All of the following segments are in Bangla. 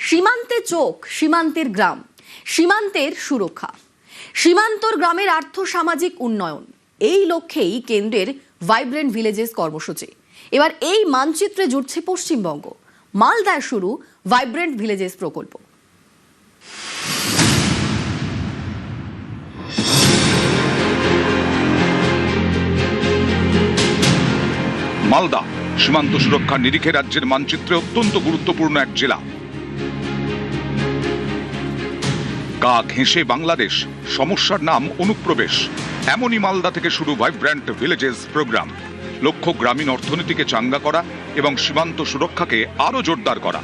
সীমান্তে চোখ, সীমান্তের গ্রাম, সীমান্তের সুরক্ষা, সীমান্তর গ্রামের আর্থ-সামাজিক উন্নয়ন, এই লক্ষ্যেই কেন্দ্রের ভাইব্রেন্ট ভিলেজেস কর্মসূচি। এবার এই মানচিত্রে জুড়ছে পশ্চিমবঙ্গ। মালদায় শুরু ভাইব্রেন্ট ভিলেজেস প্রকল্প। মালদা সীমান্ত সুরক্ষার নিরিখে রাজ্যের মানচিত্রে অত্যন্ত গুরুত্বপূর্ণ এক জেলা। গা ঘেঁষে বাংলাদেশ, সমস্যার নাম অনুপ্রবেশ। এমনই মালদা থেকে শুরু ভাইব্রেন্ট ভিলেজেস প্রোগ্রাম। লক্ষ্য গ্রামীণ অর্থনীতিকে চাঙ্গা করা এবং সীমান্ত সুরক্ষাকে আরো জোরদার করা।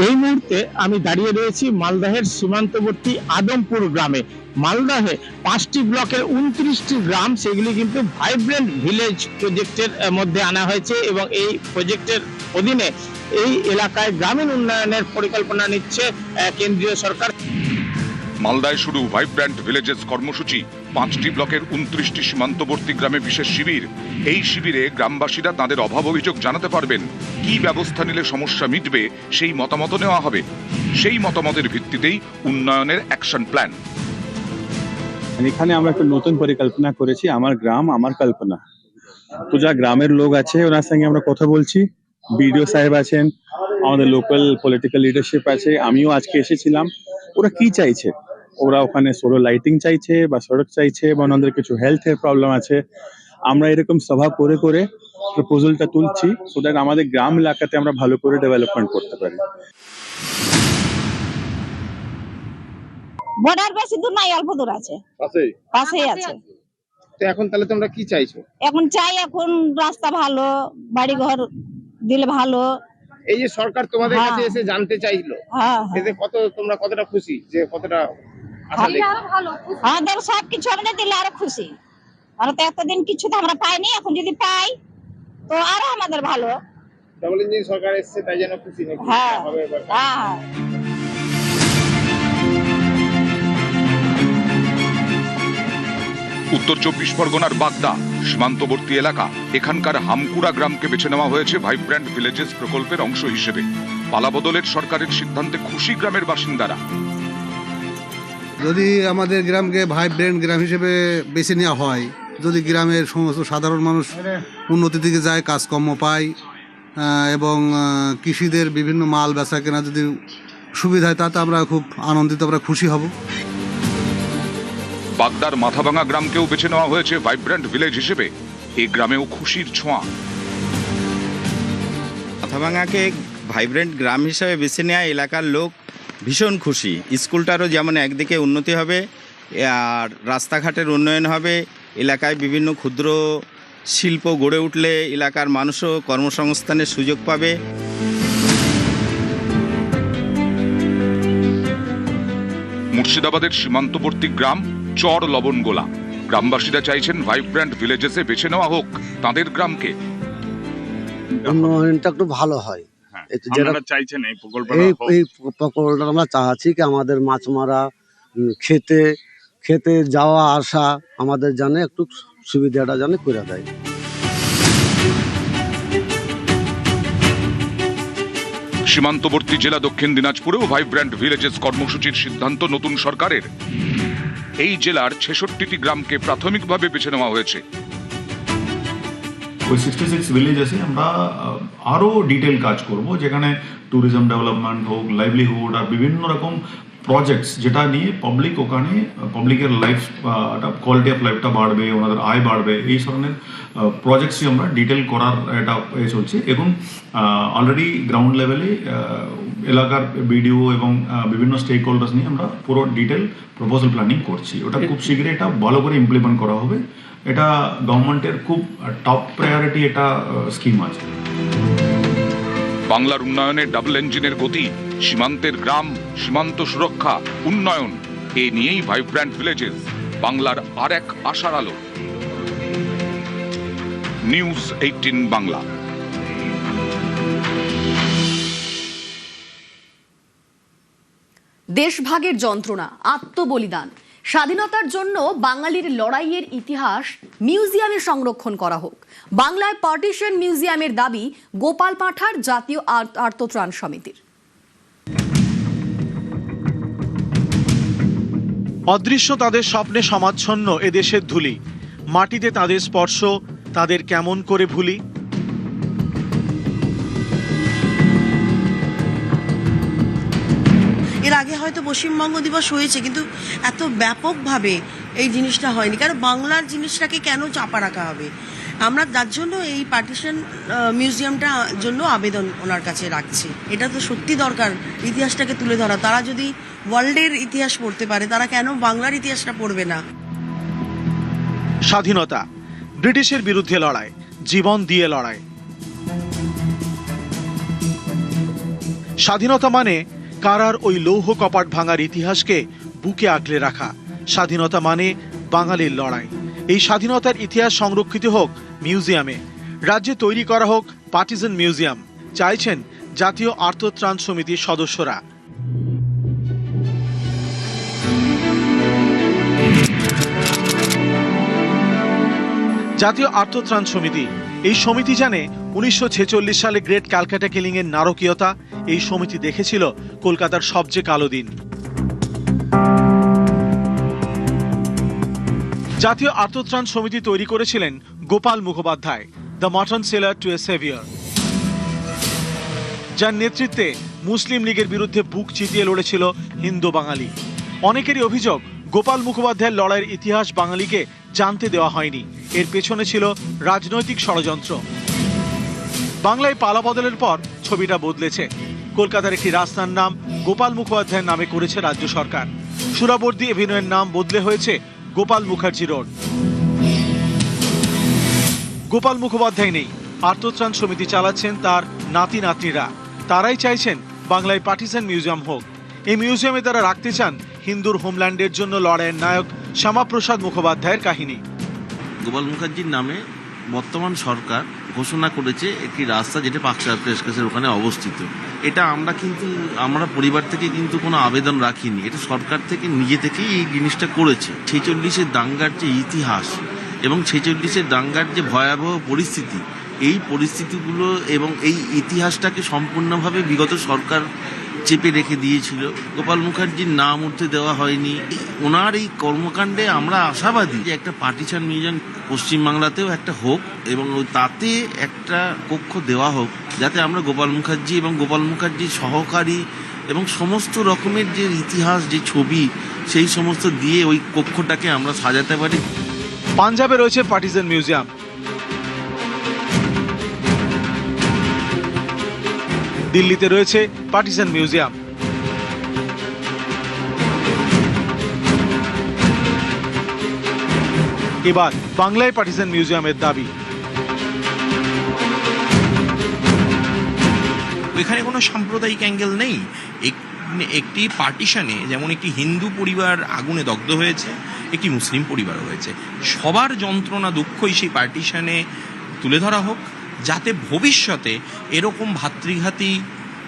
এই মুহূর্তে আমি দাঁড়িয়ে রয়েছি মালদাহের সীমান্তবর্তী আদমপুর গ্রামে। মালদাহে 5টি ব্লকের 29টি গ্রাম, সেগুলি কিন্তু ভাইব্রেন্ট ভিলেজ প্রজেক্টের মধ্যে আনা হয়েছে এবং এই প্রজেক্টের অধীনে এই এলাকায় গ্রামীণ উন্নয়নের পরিকল্পনা নিচ্ছে কেন্দ্রীয় সরকার। মালদায় শুরু ভাইব্রেন্ট ভিলেজেস কর্মসূচি। 5টি ব্লকের 29টি সীমান্তবর্তী গ্রামে বিশেষ শিবির। এই শিবিরে গ্রামবাসীরা তাদের অভাব অভিযোগ জানাতে পারবেন। কি ব্যবস্থা নিলে সমস্যা মিটবে সেই মতামত নেওয়া হবে। সেই মতামতের ভিত্তিতেই উন্নয়নের অ্যাকশন প্ল্যান। এখানে আমরা একটা নতুন পরিকল্পনা করেছি, আমার গ্রাম আমার কল্পনা। তো যা গ্রামের লোক আছে ওনার সঙ্গে আমরা কথা বলছি। বিডিও সাহেব আছেন, আমাদের লোকাল পলিটিক্যাল লিডারশিপ আছে, আমিও আজকে এসেছিলাম। ওরা কি চাইছে? ওরা ওখানে সোলার লাইটিং চাইছে বা সড়ক চাইছে বা ওনাদের কিছু হেলথের প্রবলেম আছে। আমরা এরকম সভা করে করে প্রপোজালটা তুলছি সো দ্যাট আমাদের গ্রাম এলাকাতে আমরা ভালো করে ডেভেলপমেন্ট করতে পারি। বর্ডার বেশি দূর নাই, অল্প দূর আছে, পাশেই আছে। তো এখন তাহলে তোমরা কি চাইছো? এখন চাই এখন রাস্তা ভালো, বাড়ি ঘর দিলে ভালো। এই যে সরকার তোমাদের কাছে এসে জানতে চাইলো, এতে তোমরা কতটা খুশি, যে কতটা আশা দেখছো? আমাদের সবকিছু আমাদের দিলে আরো খুশি। আমরা তো এতদিন কিছু তো আমরা পাইনি, এখন যদি পাই তো আরো আমাদের ভালো। ডাবল ইঞ্জিন সরকার এসেছে তাই জন্য খুশি নাকি? হ্যাঁ হবে এবার। হ্যাঁ। উত্তর 24 পরগনার বাগদা সীমান্তবর্তী এলাকা। এখানকার হামকুড়া গ্রামকে বেছে নেওয়া হয়েছে ভাইব্রেন্ট ভিলেজেস প্রকল্পের অংশ হিসেবে। পালাবদলের সরকারের সিদ্ধান্তে খুশি গ্রামের বাসিন্দারা। যদি আমাদের গ্রামকে ভাইব্রেন্ট গ্রাম হিসেবে বেছে নেওয়া হয়, যদি গ্রামের সমস্ত সাধারণ মানুষ উন্নতির দিকে যায়, কাজকর্ম পায় এবং কৃষিদের বিভিন্ন মাল বেচা কেনা যদি সুবিধা হয়, তাতে আমরা খুব আনন্দিত, আমরা খুশি হব। বাগদার মাথাভাঙা গ্রামকেও বেছে নেওয়া হয়েছে ভাইব্রেন্ট ভিলেজ হিসেবে। এই গ্রামেও খুশির ছোঁয়া। মাথাভাঙাকে ভাইব্রেন্ট গ্রাম হিসাবে বেছে নেওয়া এলাকার লোক ভীষণ খুশি। স্কুলটারও যেমন একদিকে উন্নতি হবে, আর রাস্তাঘাটের উন্নয়ন হবে, এলাকায় বিভিন্ন ক্ষুদ্র শিল্প গড়ে উঠলে এলাকার মানুষও কর্মসংস্থানের সুযোগ পাবে। মুর্শিদাবাদের সীমান্তবর্তী গ্রাম চর লবণগোলা। গ্রামবাসীরা চাইছেন ভাইব্রেন্ট ভিলেজেসে বেছে নেওয়া হোক তাদের গ্রামকে। উন্নয়নটা একটু ভালো হয়। চাইছেন এই প্রকল্পটা আমরা চাচ্ছি কি আমাদের মাছ মারা, খেতে যাওয়া আসা আমাদের জানে একটু সুবিধাটা জানে করে দেয়। সীমান্তবর্তী জেলা দক্ষিণ দিনাজপুরেও ভাইব্রেন্ট ভিলেজেস কর্মসূচির সিদ্ধান্ত নতুন সরকারের। এই জেলার 66টি গ্রামকে প্রাথমিকভাবে বেছে নেওয়া হয়েছে। ওই 66 ভিলেজেসে আমরা আরও ডিটেল কাজ করব, যেখানে ট্যুরিজম ডেভেলপমেন্ট হোক, লাইভলিহুড আর বিভিন্ন রকম প্রজেক্টস, যেটা নিয়ে ওখানে পাবলিকের লাইফ কোয়ালিটি অফ লাইফটা বাড়বে, ওনাদের আয় বাড়বে, এই ধরনের প্রজেক্টসই আমরা ডিটেল করার এটা চলছে। এখন অলরেডি গ্রাউন্ড লেভেলে এলাকার বিডিও এবং বিভিন্ন স্টেক হোল্ডার্স নিয়ে আমরা পুরো ডিটেল প্রপোজাল প্ল্যানিং করছি। ওটা খুব শীঘ্রই এটা ভালো করে ইমপ্লিমেন্ট করা হবে। এটা গভর্নমেন্টের খুব টপ প্রায়োরিটি এটা স্কিম আছে। বাংলার উন্নয়নের ডাবল ইঞ্জিনের গতি, সীমান্তের গ্রাম, সীমান্ত সুরক্ষা, উন্নয়ন, এ নিয়েই ভাইব্রেন্ট ভিলেজেস বাংলার আর এক আশার আলো। নিউজ 18 বাংলা। দেশভাগের যন্ত্রণা, আত্মবলিদান, স্বাধীনতার জন্য বাঙালির লড়াইয়ের ইতিহাস মিউজিয়ামে সংরক্ষণ করা হোক। বাংলায় পার্টিশন মিউজিয়ামের দাবি গোপাল পাঠার জাতীয় আর্তত্রাণ সমিতির। অদৃশ্য তাদের স্বপ্নে সমাচ্ছন্ন এদেশের ধুলি, মাটিতে তাদের স্পর্শ, তাদের কেমন করে ভুলি। এর আগে হয়তো পশ্চিমবঙ্গ দিবস হয়েছে, কিন্তু এত ব্যাপকভাবে এই জিনিসটা হয়নি। কারণ বাংলার জিনিসটাকে কেন চাপা রাখা হবে? আমরা যার জন্য এই পার্টিশন মিউজিয়ামটা জন্য আবেদন ওনার কাছে রাখছি। এটা তো সত্যি দরকার ইতিহাসটাকে তুলে ধরা। তারা যদি ওয়ার্ল্ডের ইতিহাস পড়তে পারে, তারা কেন বাংলার ইতিহাসটা পড়বে না? স্বাধীনতা, ব্রিটিশের বিরুদ্ধে লড়াই, জীবন দিয়ে লড়াই। স্বাধীনতা মানে কারার ওই লৌহ কপাট ভাঙার ইতিহাসকে বুকে আগলে রাখা। স্বাধীনতা মানে বাঙালির লড়াই। এই স্বাধীনতার ইতিহাস সংরক্ষিত হোক মিউজিয়ামে, রাজ্যে তৈরি করা হোক পার্টিজান মিউজিয়াম, চাইছেন জাতীয় আর্তত্রাণ সমিতির সদস্যরা। জাতীয় আর্তত্রাণ সমিতি, এই সমিতি জানে 1946 সালে গ্রেট ক্যালকাটা কিলিং এর নারকীয়তা। এই সমিতি দেখেছিল কলকাতার সবচেয়ে কালো দিন। জাতীয় আর্তত্রাণ সমিতি তৈরি করেছিলেন Gopal Mukhopadhyay, the mutton seller to a saviour, যার নেতৃত্বে মুসলিম লীগের বিরুদ্ধে বুক চিতিয়ে লড়েছিল হিন্দু বাঙালি। অনেকেরই অভিযোগ গোপাল মুখোপাধ্যায়ের লড়াইয়ের ইতিহাস বাঙালিকে জানতে দেওয়া হয়নি। এর পেছনে ছিল রাজনৈতিক ষড়যন্ত্র। বাংলায় পালা বদলের পর ছবিটা বদলেছে। কলকাতার একটি রাস্তার নাম গোপাল মুখোপাধ্যায়ের নামে করেছে রাজ্য সরকার। সুরাবর্দী এভিনিউয়ের নাম বদলে হয়েছে গোপাল মুখার্জি রোড। গোপাল মুখোপাধ্যায় নেই, আর্তত্রাণ সমিতি চালাচ্ছেন তার নাতি নাতনিরা। তারাই চাইছেন বাংলায় পার্টিজান মিউজিয়াম হোক। এই মিউজিয়ামে তারা রাখতে চান হিন্দুর হোমল্যান্ডের জন্য লড়াইয়ের নায়ক শ্যামাপ্রসাদ মুখোপাধ্যায়ের কাহিনী। গোপাল মুখার্জির নামে বর্তমান সরকার ঘোষণা করেছে একটি রাস্তা, যেটা পার্ক সার্কাসের ওখানে অবস্থিত। এটা আমরা পরিবার থেকে কিন্তু কোনো আবেদন রাখিনি, এটা সরকার থেকে নিজে থেকেই এই জিনিসটা করেছে। 46-এর দাঙ্গার যে ইতিহাস এবং 46-এর দাঙ্গার যে ভয়াবহ পরিস্থিতি, এই পরিস্থিতিগুলো এবং এই ইতিহাসটাকে সম্পূর্ণভাবে বিগত সরকার চেপে রেখে দিয়েছিল। গোপাল মুখার্জির নাম উঠতে দেওয়া হয়নি। ওনার এই কর্মকাণ্ডে আমরা আশাবাদী যে একটা পার্টিশন মিউজিয়াম পশ্চিমবাংলাতেও একটা হোক এবং তাতে একটা কক্ষ দেওয়া হোক, যাতে আমরা গোপাল মুখার্জি এবং গোপাল মুখার্জির সহকারী এবং সমস্ত রকমের যে ইতিহাস, যে ছবি, সেই সমস্ত দিয়ে ওই কক্ষটাকে আমরা সাজাতে পারি। পাঞ্জাবে রয়েছে পার্টিজান মিউজিয়াম, দিল্লিতে রয়েছে পার্টিজান মিউজিয়াম। এবার বাংলায় পার্টিজান মিউজিয়ামের দাবি। এখানে কোনো সাম্প্রদায়িক অ্যাঙ্গেল নেই। একটি পার্টিশনে যেমন একটি হিন্দু পরিবার আগুনে দগ্ধ হয়েছে, একটি মুসলিম পরিবার হয়েছে, সবার যন্ত্রণা দুঃখই সেই পার্টিশনে তুলে ধরা হোক, যাতে ভবিষ্যতে এরকম ভাতৃঘাতী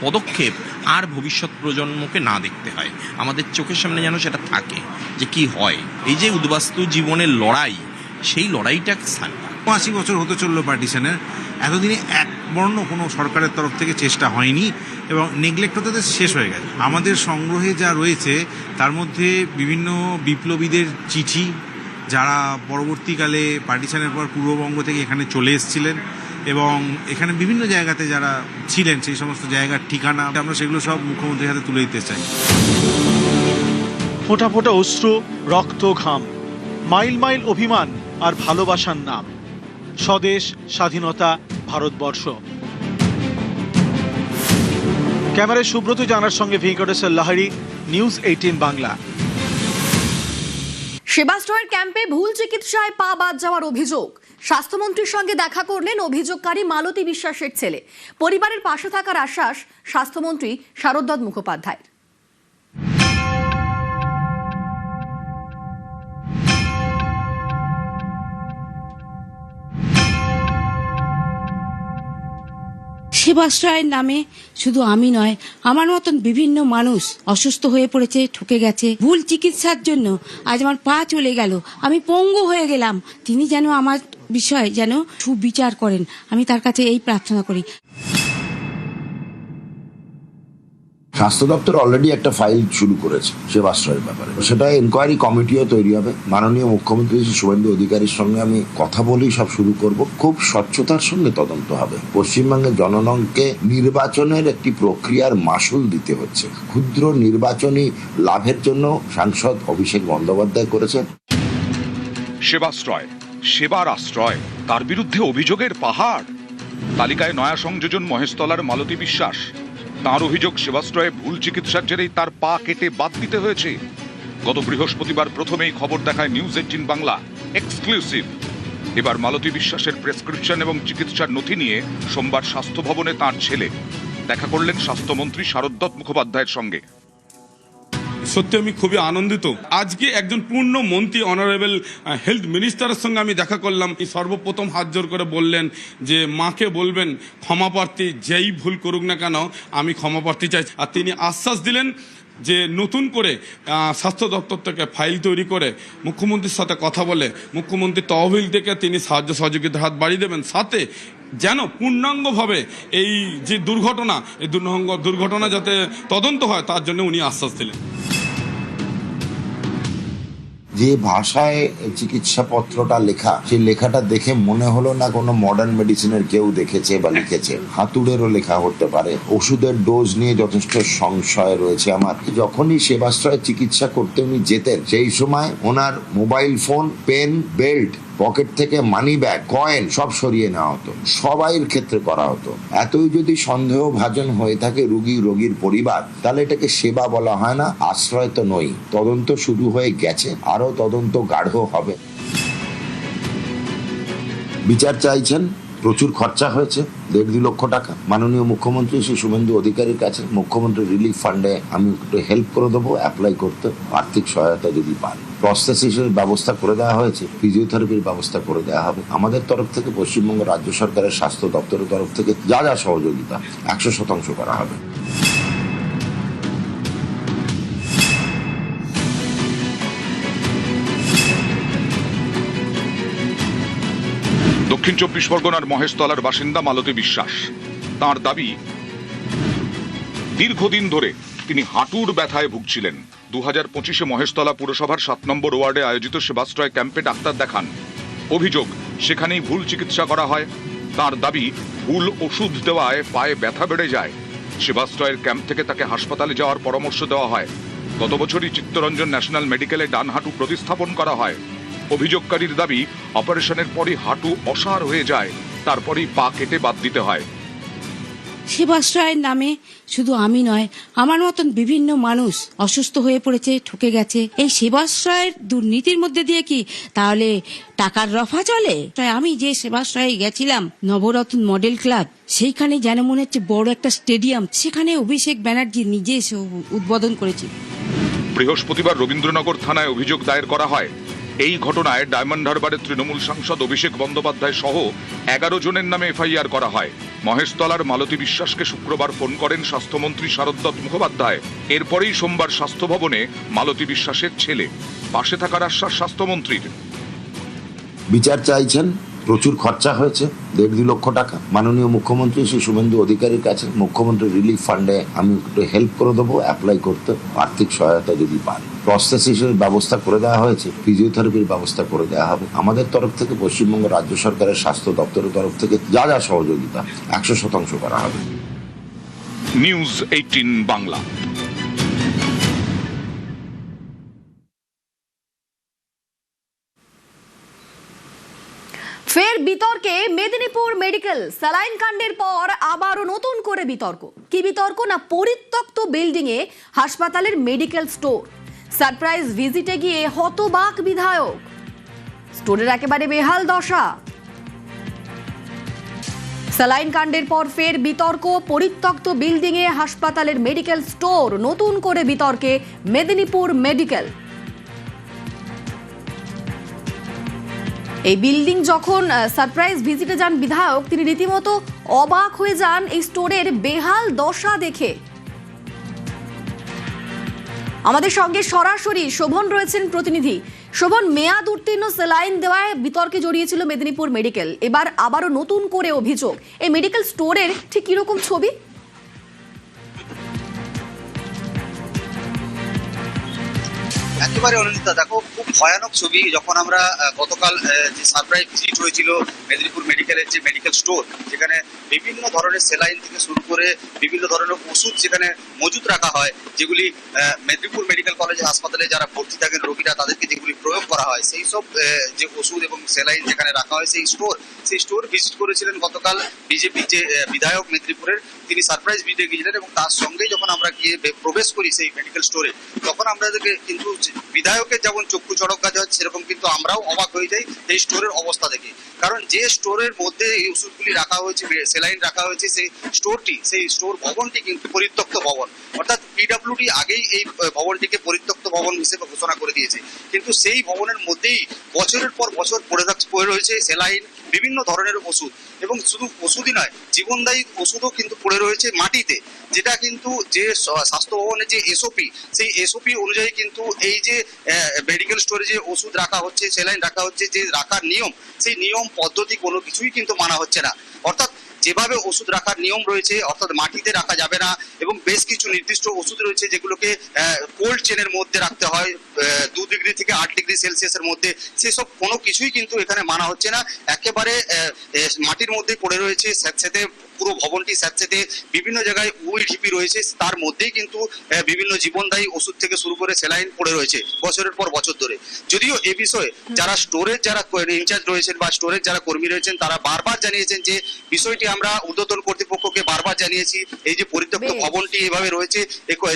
পদক্ষেপ আর ভবিষ্যৎ প্রজন্মকে না দেখতে হয়। আমাদের চোখের সামনে যেন সেটা থাকে যে কি হয়। এই যে উদ্বাস্তু জীবনের লড়াই, সেই লড়াইটা স্থান। 80 বছর হতে চললো পার্টিশনের, এতদিনে এক বর্ণ কোনো সরকারের তরফ থেকে চেষ্টা হয়নি এবং নেগলেক্ট হতে শেষ হয়ে গেছে। আমাদের সংগ্রহে যা রয়েছে তার মধ্যে বিভিন্ন বিপ্লবীদের চিঠি, যারা পরবর্তীকালে পার্টিশনের পর পূর্ববঙ্গ থেকে এখানে চলে এসেছিলেন এবং এখানে বিভিন্ন জায়গাতে যারা ছিলেন সেই সমস্ত জায়গার ঠিকানা, আমরা সেগুলো সব মুখ্যমন্ত্রীর হাতে তুলে দিতে চাই। ফোঁটা ফোঁটা অশ্রু, রক্ত, ঘাম, মাইল মাইল অভিমান আর ভালোবাসার নাম, স্বদেশ, স্বাধীনতা, ভারতবর্ষ। ক্যামেরায় সুব্রত জানার সঙ্গে ভেঙ্কটেশ্বর লাহিড়ী, নিউজ 18 বাংলা। সেবাস্টয়ের ক্যাম্পে ভুল চিকিৎসায় পা বাদ যাওয়ার অভিযোগ। স্বাস্থ্যমন্ত্রীর সঙ্গে দেখা করলেন অভিযোগকারী মালতী বিশ্বাসের ছেলে। পরিবারের পাশে থাকার আশ্বাস স্বাস্থ্যমন্ত্রী শারদত্ত মুখোপাধ্যায়ের। সেবাশ্রয়ের নামে শুধু আমি নয়, আমার মতন বিভিন্ন মানুষ অসুস্থ হয়ে পড়েছে, ঠকে গেছে। ভুল চিকিৎসার জন্য আজ আমার পা চলে গেল, আমি পঙ্গু হয়ে গেলাম। তিনি যেন আমার বিষয়ে যেন সুবিচার করেন, আমি তার কাছে এই প্রার্থনা করি। স্বাস্থ্য দপ্তর অলরেডি একটা ফাইল শুরু করেছে সেবাশ্রয়ের ব্যাপারে, সেটা এনকোয়ারি কমিটিও তৈরি হবে। মাননীয় মুখ্যমন্ত্রী শুভেন্দু অধিকারীর সঙ্গে আমি কথা বলেই সব শুরু করব। খুব স্বচ্ছতার সঙ্গে তদন্ত হবে। পশ্চিমবঙ্গের জনগণকে নির্বাচনের একটি প্রক্রিয়ার মাসুল দিতে হচ্ছে। ক্ষুদ্র নির্বাচনী লাভের জন্য সাংসদ অভিষেক বন্দ্যোপাধ্যায় করেছেন। সেবাশ্রয়, সেবার আশ্রয়, তার বিরুদ্ধে অভিযোগের পাহাড়। তালিকায় নয়া সংযোজন মহেশতলার মালতী বিশ্বাস। তার অভিযোগ সেবাশ্রয়ে ভুল চিকিৎসার জেরেই তার পা কেটে বাদ দিতে হয়েছে। গত বৃহস্পতিবার প্রথমেই খবর দেখায় নিউজ 18 বাংলা এক্সক্লুসিভ। এবার মালতী বিশ্বাসের প্রেসক্রিপশন এবং চিকিৎসার নথি নিয়ে সোমবার স্বাস্থ্য ভবনে তাঁর ছেলে দেখা করলেন স্বাস্থ্যমন্ত্রী শারদ মুখোপাধ্যায়ের সঙ্গে। সত্যি আমি খুবই আনন্দিত। আজকে একজন পূর্ণ মন্ত্রী অনারেবল হেলথ মিনিস্টারের সঙ্গে আমি দেখা করলাম। সর্বপ্রথম হাত জোর করে বললেন যে মাকে বলবেন ক্ষমাপ্রার্থী, যেই ভুল করুক না কেন আমি ক্ষমাপ্রার্থী চাই। আর তিনি আশ্বাস দিলেন যে নতুন করে স্বাস্থ্য দপ্তর থেকে ফাইল তৈরি করে মুখ্যমন্ত্রীর সাথে কথা বলে মুখ্যমন্ত্রী তহবিল থেকে তিনি সাহায্য সহযোগিতার হাত বাড়িয়ে দেবেন, সাথে যেন পূর্ণাঙ্গভাবে এই যে দুর্ঘটনা, এই দুর্ঘটনা যাতে তদন্ত হয় তার জন্য উনি আশ্বাস দিলেন। যে ভাষায় চিকিৎসাপত্রটা লেখা, সেই লেখাটা দেখে মনে হলো না কোনো মডার্ন মেডিসিনের কেউ দেখেছে বা লিখেছে। হাতুড়েরও লেখা হতে পারে। ওষুধের ডোজ নিয়ে যথেষ্ট সংশয় রয়েছে আমার। যখনই সেবাশ্রয়ে চিকিৎসা করতে উনি যেতেন, সেই সময় ওনার mobile phone, pen, belt, pocket থেকে মানি ব্যাগ, কয়েন সব সরিয়ে নেওয়া হতো। সবাইয়ের ক্ষেত্রে করা হতো। এতই যদি সন্দেহভাজন হয়ে থাকে রোগীর পরিবার, তাহলে এটাকে সেবা বলা হয় না, আশ্রয় তো নই। তদন্ত শুরু হয়ে গেছে, আরো তদন্ত গাঢ় হবে। বিচার চাইছেন, প্রচুর খরচা হয়েছে, 1.5 লক্ষ টাকা। মাননীয় মুখ্যমন্ত্রী শ্রী শুভেন্দু অধিকারীর কাছে মুখ্যমন্ত্রী রিলিফ ফান্ডে আমি একটু হেল্প করে দেবো অ্যাপ্লাই করতে, আর্থিক সহায়তা যদি পান। প্রসথেসিসের ব্যবস্থা করে দেওয়া হয়েছে, ফিজিওথেরাপির ব্যবস্থা করে দেওয়া হবে। আমাদের তরফ থেকে, পশ্চিমবঙ্গ রাজ্য সরকারের স্বাস্থ্য দপ্তরের তরফ থেকে যা যা সহযোগিতা 100% করা হবে। দক্ষিণ 24 পরগনার মহেশতলার বাসিন্দা মালতী বিশ্বাস। তার দাবি, দীর্ঘদিন ধরে তিনি হাঁটুর ব্যথায় ভুগছিলেন। 2025-এ মহেশতলা পুরসভার 7 নম্বর ওয়ার্ডে আয়োজিত সেবাশ্রয় ক্যাম্পে ডাক্তার দেখান। অভিযোগ, সেখানেই ভুল চিকিৎসা করা হয়। তার দাবি, ভুল ওষুধ দেওয়ায় পায়ে ব্যথা বেড়ে যায়। সেবাশ্রয়ের ক্যাম্প থেকে তাকে হাসপাতালে যাওয়ার পরামর্শ দেওয়া হয়। গত বছরই চিত্তরঞ্জন ন্যাশনাল মেডিকেলে ডান হাঁটু প্রতিস্থাপন করা হয়। অভিযোগকারীর দাবি, অপারেশনের পরই হাঁটু অসাড় হয়ে যায়, তারপরেই পা কেটে বাদ দিতে হয়। সেবাশ্রয়ের নামে শুধু আমি নয়, আমার মতন বিভিন্ন মানুষ অসুস্থ হয়ে পড়েছে, ঠকে গেছে। এই সেবাশ্রয়ের দুর্নীতির মধ্যে দিয়ে কি তাহলে টাকার রফা চলে? আমি যে সেবাশ্রয়ে গেছিলাম, নবরত্ন মডেল ক্লাব, সেইখানে যেন মনে হচ্ছে বড় একটা স্টেডিয়াম। সেখানে অভিষেক ব্যানার্জি নিজে এসে উদ্বোধন করেছে। বৃহস্পতিবার রবীন্দ্রনগর থানায় অভিযোগ দায়ের করা হয়। এই ঘটনায় ডায়মন্ড হারবারের তৃণমূল সাংসদ অভিষেক বন্দ্যোপাধ্যায় সহ 11 জনের নামে এফআইআর করা হয়। মহেশতলার মালতী বিশ্বাসকে শুক্রবার ফোন করেন স্বাস্থ্যমন্ত্রী শারদ মুখোপাধ্যায়। এরপরেই সোমবার স্বাস্থ্য ভবনে মালতী বিশ্বাসের ছেলে। পাশে থাকার আশ্বাস স্বাস্থ্যমন্ত্রীর। বিচার চাইছেন, প্রচুর খরচা হয়েছে, 1.5 লক্ষ টাকা। মাননীয় মুখ্যমন্ত্রী শ্রী শুভেন্দু অধিকারীর কাছে মুখ্যমন্ত্রী রিলিফ ফান্ডে আমি একটু হেল্প করে দেবো অ্যাপ্লাই করতে, আর্থিক সহায়তা যদি পান। প্রসথেসিসের ব্যবস্থা করে দেওয়া হয়েছে, ফিজিওথেরাপির ব্যবস্থা করে দেওয়া হবে। আমাদের তরফ থেকে, পশ্চিমবঙ্গ রাজ্য সরকারের স্বাস্থ্য দপ্তরের তরফ থেকে যা যা সহযোগিতা 100% করা হবে। নিউজ 18 বাংলা। ফের বিতর্কে মেদিনীপুর মেডিকেল। স্যালাইন কাণ্ডের পর আবারও নতুন করে বিতর্ক। কি বিতর্ক? না, পরিত্যক্ত বিল্ডিং এ হাসপাতালের মেডিকেল স্টোর। সারপ্রাইজ ভিজিটে গিয়ে হতবাক বিধায়ক। স্টোরের একেবারে বেহাল দশা। স্যালাইন কাণ্ডের পর ফের বিতর্ক। পরিত্যক্ত বিল্ডিং এ হাসপাতালের মেডিকেল স্টোর। নতুন করে বিতর্কে মেদিনীপুর মেডিকেল। এই বিল্ডিং যখন সারপ্রাইজ ভিজিটে যান বিধায়ক, তিনি রীতিমতো অবাক হয়ে যান এই স্টোরের বেহাল দশা দেখে। আমাদের সঙ্গে সরাসরি শোভন রয়েছেন প্রতিনিধি। শোভন, মেয়াদ উত্তীর্ণ স্যালাইন দেওয়ায় বিতর্কে জড়িয়েছিল মেদিনীপুর মেডিকেল, এবার আবারও নতুন করে অভিযোগ। এই মেডিকেল স্টোরের ঠিক কিরকম ছবি? একেবারে অনিন্দিতা, দেখো খুব ভয়ানক ছবি। যখন আমরা গতকাল যে সারপ্রাইজ ভিজিট হয়েছিল মেদিনীপুর মেডিকেলের যে মেডিকেল স্টোর, যেখানে বিভিন্ন ধরনের সেলাইন থেকে শুরু করে বিভিন্ন ধরনের ওষুধ যেখানে মজুত রাখা হয়, যেগুলি মেদিনীপুর মেডিকেল কলেজ হাসপাতালে যারা ভর্তি থাকেন রোগীরা তাদেরকে যেগুলি প্রয়োগ করা হয়, সেই সব যে ওষুধ এবং সেলাইন যেখানে রাখা হয় সেই স্টোর ভিজিট করেছিলেন গতকাল বিজেপি যে বিধায়ক মেদিনীপুরের, তিনি সারপ্রাইজ ভিজিটে গিয়েছিলেন। এবং তার সঙ্গেই যখন আমরা গিয়ে প্রবেশ করি সেই মেডিকেল স্টোরে, তখন আমাদেরকে কিন্তু বিধায়কের যেমন চক্ষু চড়ক গাছ হয়, সেরকম কিন্তু আমরাও অবাক হয়ে যাই এই স্টোরের অবস্থা দেখে। কারণ যে স্টোরের মধ্যে এই ওষুধগুলি রাখা হয়েছে, সেলাইন রাখা হয়েছে, সেই স্টোর ভবনটি কিন্তু পরিত্যক্ত ভবন। অর্থাৎ পিডব্লিউডি আগেই এই ভবনটিকে পরিত্যক্ত ভবন হিসেবে ঘোষণা করে দিয়েছে, কিন্তু সেই ভবনের মধ্যেই বছরের পর বছর পড়ে রয়েছে সেলাইন, বিভিন্ন ধরনের ওষুধ, এবং শুধু ওষুধই নয়, জীবনদায়ী ওষুধও কিন্তু পড়ে রয়েছে মাটিতে, যেটা কিন্তু যে স্বাস্থ্য ভবনের যে এসওপি, সেই এসওপি অনুযায়ী কিন্তু এই যে মেডিকেল স্টোরে যে ওষুধ রাখা হচ্ছে, সেলাইন রাখা হচ্ছে, যে রাখার নিয়ম, সেই নিয়ম পদ্ধতি কোনো কিছুই কিন্তু মানা হচ্ছে না। অর্থাৎ যেভাবে ওষুধ রাখার নিয়ম রয়েছে, অর্থাৎ মাটিতে রাখা যাবে না, এবং বেশ কিছু নির্দিষ্ট ওষুধ রয়েছে যেগুলোকে কোল্ড চেনের মধ্যে রাখতে হয় 2 ডিগ্রি থেকে 8 ডিগ্রি সেলসিয়াসের মধ্যে, সেসব কোনো কিছুই কিন্তু এখানে মানা হচ্ছে না। একেবারে মাটির মধ্যে পড়ে রয়েছে স্যাঁতস্যাঁতে, পুরো ভবনটি স্যাঁতস্যাঁতে, বিভিন্ন জায়গায় উই ঢিপি রয়েছে, তার মধ্যেই কিন্তু বিভিন্ন জীবনদায়ী ওষুধ থেকে শুরু করে সেলাইন পড়ে রয়েছে বছরের পর বছর ধরে। যদিও এ বিষয়ে যারা স্টোরের যারা ইনচার্জ রয়েছেন বা স্টোরের যারা কর্মী রয়েছেন, তারা বারবার জানিয়েছেন যে বিষয়টি আমরা ঊর্ধ্বতন কর্তৃপক্ষকে বারবার জানিয়েছি, এই যে পরিত্যক্ত ভবনটি এভাবে রয়েছে,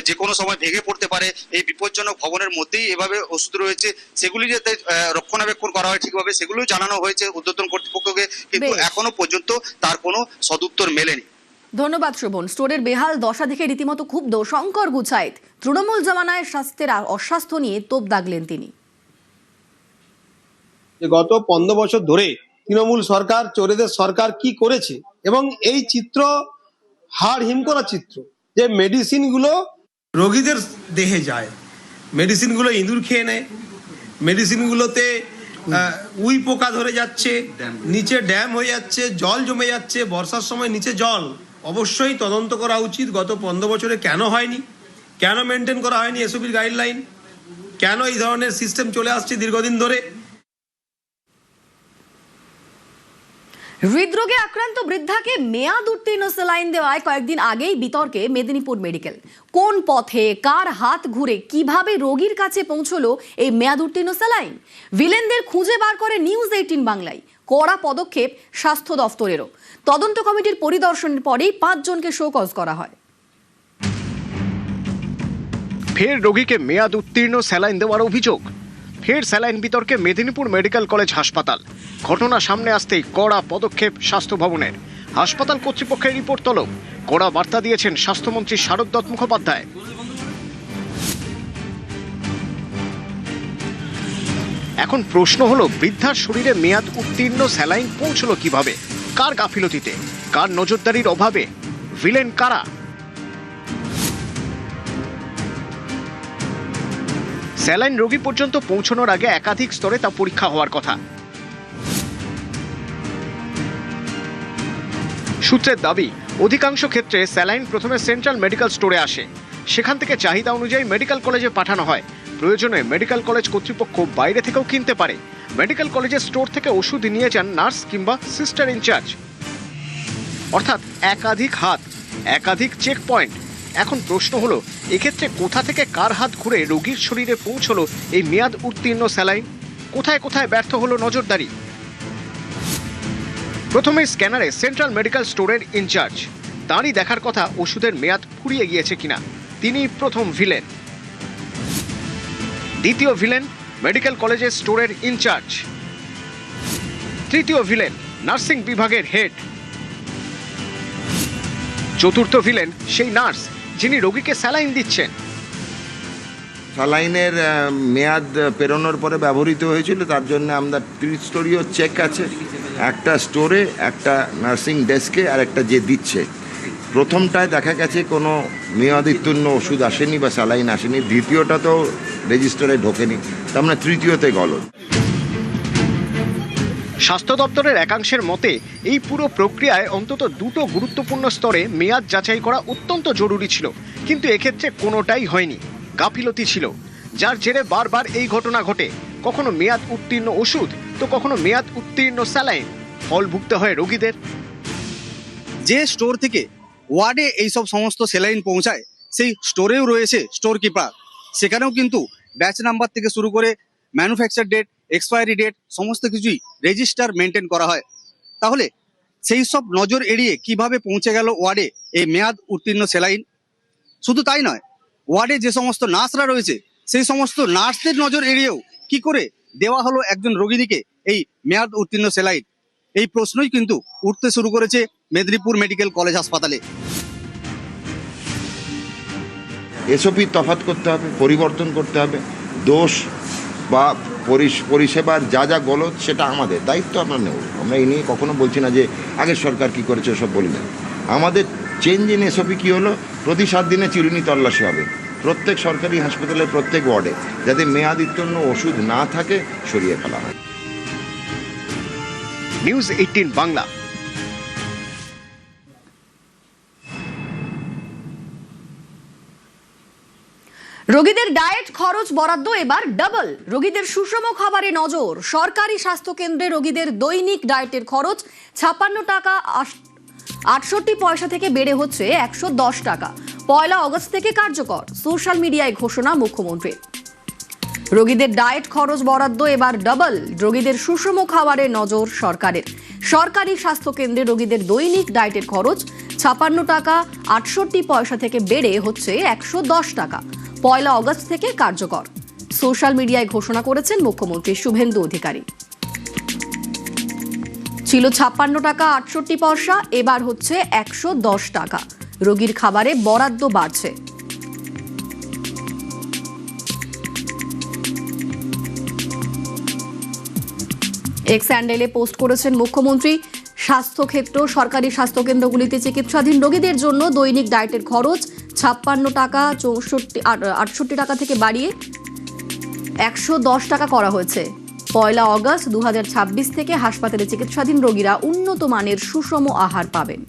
যে কোনো সময় ভেঙে পড়তে পারে, এই বিপজ্জনক ভবনের মধ্যেই এভাবে ওষুধ রয়েছে, সেগুলি যাতে রক্ষণাবেক্ষণ করা হয় ঠিকভাবে, সেগুলো জানানো হয়েছে ঊর্ধ্বতন কর্তৃপক্ষকে, কিন্তু এখনো পর্যন্ত তার কোনো সদুত্তর মেলেনি। ধন্যবাদ শোভন। স্টোরের বেহাল দশা দেখে রীতিমতো ক্ষুব্ধ শঙ্কর গুছাইত। তৃণমূল জমানায় স্বাস্থ্যের অস্বাস্থ্য নিয়ে তোপ দাগলেন তিনি। গত 15 বছর ধরে তৃণমূল সরকার, চোরেদের সরকার কি করেছে, এবং এই চিত্র হাড় হিম করা চিত্র, যে মেডিসিন গুলো রোগীদের দেহে যায়, মেডিসিন গুলো ইঁদুর খেয়ে নেয়, মেডিসিন গুলোতে উই পোকা ধরে যাচ্ছে, নিচে ড্যাম হয়ে যাচ্ছে, জল জমে যাচ্ছে, বর্ষার সময় নিচে জল। অবশ্যই তদন্ত করা উচিত গত 15 বছরে কেন হয়নি, কেন মেনটেন করা হয়নি এসওপির গাইডলাইন, কেন এই ধরনের সিস্টেম চলে আসছে দীর্ঘদিন ধরে। হৃদরোগে আক্রান্ত বৃদ্ধাকে মেয়াদ উত্তীর্ণ স্যালাইন দেওয়ায় কয়েকদিন আগেই বিতর্কে মেদিনীপুর মেডিকেল। কোন পথে, কার হাত ঘুরে, কিভাবে রোগীর কাছে পৌঁছলো এই মেয়াদ উত্তীর্ণ স্যালাইন? ভিলেনদের খুঁজে বার করে নিউজ 18 বাংলায়। কড়া পদক্ষেপ স্বাস্থ্য দফতরেরও। তদন্ত কমিটির পরিদর্শনের পরেই 5 জনকে শোকজ করা হয়। ফের রোগীকে মেয়াদ উত্তীর্ণ স্যালাইন দেওয়ার অভিযোগ। ফের স্যালাইন বিতর্কে মেদিনীপুর মেডিকেল কলেজ হাসপাতাল। ঘটনা সামনে আসতেই কড়া পদক্ষেপ স্বাস্থ্য ভবনের। হাসপাতাল কর্তৃপক্ষের রিপোর্ট তলব। কড়া বার্তা দিয়েছেন স্বাস্থ্যমন্ত্রী শারদ দত্ত মুখোপাধ্যায়। এখন প্রশ্ন হলো, বৃদ্ধার শরীরে মেয়াদ উত্তীর্ণ স্যালাইন পৌঁছলো কিভাবে? কার গাফিলতিতে, কার নজরদারির অভাবে? ভিলেন কারা? স্যালাইন রোগী পর্যন্ত পৌঁছানোর আগে একাধিক স্তরে তা পরীক্ষা হওয়ার কথা। সূত্রের দাবি, অধিকাংশ ক্ষেত্রে স্যালাইন প্রথমে সেন্ট্রাল মেডিকেল স্টোরে আসে, সেখান থেকে চাহিদা অনুযায়ী মেডিকেল কলেজে পাঠানো হয়। প্রয়োজনে মেডিকেল কলেজ কর্তৃপক্ষ বাইরে থেকেও কিনতে পারে। মেডিকেল কলেজের স্টোর থেকে ওষুধ নিয়ে যান নার্স কিংবা সিস্টার ইনচার্জ। অর্থাৎ একাধিক হাত, একাধিক চেক পয়েন্ট। এখন প্রশ্ন হলো, এক্ষেত্রে কোথা থেকে কার হাত ঘুরে রোগীর শরীরে পৌঁছলো এই মেয়াদ উত্তীর্ণ স্যালাইন? কোথায় কোথায় ব্যর্থ হলো নজরদারি? প্রথমে স্ক্যানারে সেন্ট্রাল মেডিকেল স্টোরের ইনচার্জ। তাঁরই দেখার কথা ওষুধের মেয়াদ ফুরিয়ে গিয়েছে কিনা। তিনি প্রথম ভিলেন। দ্বিতীয় ভিলেন মেডিকেল কলেজের স্টোরের ইনচার্জ। তৃতীয় ভিলেন নার্সিং বিভাগের হেড। চতুর্থ ভিলেন সেই নার্স যিনি রোগীকে স্যালাইন দিচ্ছেন। স্যালাইনের মেয়াদ পেরোনোর পরে ব্যবহৃত হয়েছিল, তার জন্য আমরা ত্রিস্তরীয় চেক আছে, একটা স্টোরে, একটা নার্সিং ডেস্কে, আর একটা যে দিচ্ছে। প্রথমটায় দেখা গেছে কোনো মেয়াদোত্তীর্ণ ওষুধ আসেনি বা স্যালাইন আসেনি, দ্বিতীয়টা তো রেজিস্টারে ঢোকেনি, তার মানে তৃতীয়তে গলদ। স্বাস্থ্য দপ্তরের একাংশের মতে এই পুরো প্রক্রিয়ায় অন্তত 2টো গুরুত্বপূর্ণ স্তরে মেয়াদ যাচাই করা অত্যন্ত জরুরি ছিল, কিন্তু এক্ষেত্রে কোনোটাই হয়নি। গাফিলতি ছিল। যার জেরে বারবার এই ঘটনা ঘটে। কখনো মেয়াদ উত্তীর্ণ ওষুধ তো কখনো মেয়াদ উত্তীর্ণ স্যালাইন, ফল ভুগতে হয় রোগীদের। যে স্টোর থেকে ওয়ার্ডে এইসব সমস্ত সেলাইন পৌঁছায় সেই স্টোরেও রয়েছে স্টোর কিপার, সেখানেও কিন্তু ব্যাচ নাম্বার থেকে শুরু করে ম্যানুফ্যাকচার ডেট, এক্সপায়ারি ডেট সমস্ত কিছুই রেজিস্টার মেনটেন করা হয়। তাহলে সেই সব নজর এড়িয়ে কিভাবে পৌঁছে গেল ওয়ার্ডে এই মেয়াদ উত্তীর্ণ সেলাইন? শুধু তাই নয়, ওয়ার্ডে যে সমস্ত নার্সরা রয়েছে সেই সমস্ত নার্সদের নজর এড়িয়েও কি করে দেওয়া হলো একজন রোগীকে এই মেয়াদ উত্তীর্ণ সেলাইন? এই প্রশ্নই কিন্তু উঠতে শুরু করেছে মেদিনীপুর মেডিকেল কলেজ হাসপাতালে। এসওপি তফাৎ করতে হবে, পরিবর্তন করতে হবে। দোষ বা পরিষেবার যা যা গলদ সেটা আমাদের দায়িত্ব আমরা নেব। আমরা এই নিয়ে কখনো বলছি না যে আগের সরকার কি করেছে সব বলি না। আমাদের চেঞ্জ ইন এসওপি কী হলো, প্রতি 7 দিনে চিরুনি তল্লাশি হবে প্রত্যেক সরকারি হাসপাতালের প্রত্যেক ওয়ার্ডে, যাতে মেয়াদ উত্তীর্ণ ওষুধ না থাকে সরিয়ে ফেলা হয়। নিউজ 18 বাংলা। রোগীদের ডায়েট খরচ বরাদ্দ এবার ডাবল। রোগীদের সুষম খাবারে নজর। সরকারি স্বাস্থ্য কেন্দ্রে রোগীদের দৈনিক ডায়েটের খরচ 56 টাকা 68 পয়সা থেকে বেড়ে হচ্ছে 110 টাকা। 1 আগস্ট থেকে কার্যকর। সোশ্যাল মিডিয়ায় ঘোষণা মুখ্যমন্ত্রীর। রোগীদের ডায়েট খরচ বরাদ্দ এবার ডাবল। রোগীদের সুষম খাবারে নজর সরকারের। সরকারি স্বাস্থ্য কেন্দ্রে রোগীদের দৈনিক ডায়েটের খরচ 56 টাকা 68 পয়সা থেকে বেড়ে হচ্ছে 110 টাকা। 1 আগস্ট থেকে কার্যকর। সোশ্যাল মিডিয়ায় ঘোষণা করেছেন মুখ্যমন্ত্রী শুভেন্দু অধিকারী। ছিল 56 টাকা 68 পয়সা, এবার হচ্ছে 110 টাকা। রোগীর খাবারে বরাদ্দ বাড়ছে। এক্স হ্যান্ডেলে পোস্ট করেছেন মুখ্যমন্ত্রী। স্বাস্থ্যক্ষেত্র সরকারি স্বাস্থ্যকেন্দ্রগুলিতে চিকিৎসাধীন রোগীদের জন্য দৈনিক ডায়েটের খরচ 56 টাকা 68 টাকা থেকে বাড়িয়ে 110 টাকা করা হয়েছে। 1 আগস্ট 2026 থেকে হাসপাতালে চিকিৎসাধীন রোগীরা উন্নত মানের সুষম আহার পাবেন।